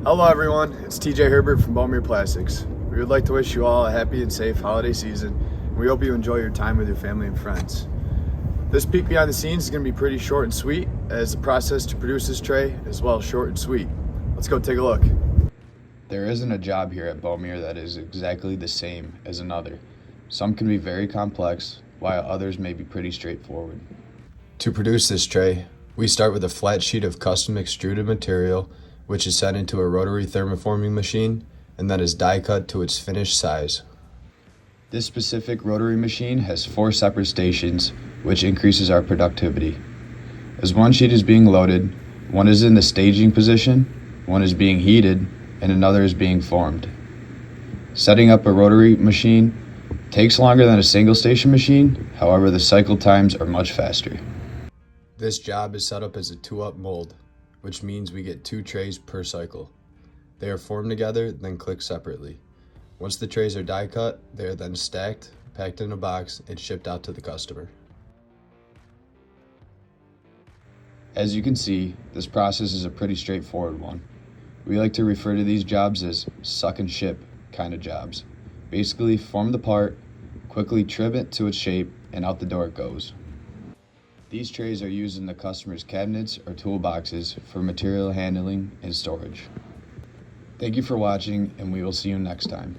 Hello everyone, it's TJ Herbert from Bo-Mer Plastics. We would like to wish you all a happy and safe holiday season, and we hope you enjoy your time with your family and friends. This peek behind the scenes is going to be pretty short and sweet, as the process to produce this tray is well short and sweet. Let's go take a look. There isn't a job here at Bo-Mer that is exactly the same as another. Some can be very complex, while others may be pretty straightforward. To produce this tray, we start with a flat sheet of custom extruded material, which is set into a rotary thermoforming machine and then is die cut to its finished size. This specific rotary machine has 4 separate stations, which increases our productivity. As one sheet is being loaded, one is in the staging position, one is being heated, and another is being formed. Setting up a rotary machine takes longer than a single station machine, however the cycle times are much faster. This job is set up as a 2-up mold, which means we get 2 trays per cycle. They are formed together, then clicked separately. Once the trays are die cut, they are then stacked, packed in a box, and shipped out to the customer. As you can see, this process is a pretty straightforward one. We like to refer to these jobs as suck and ship kind of jobs. Basically, form the part, quickly trim it to its shape, and out the door it goes. These trays are used in the customer's cabinets or toolboxes for material handling and storage. Thank you for watching, and we will see you next time.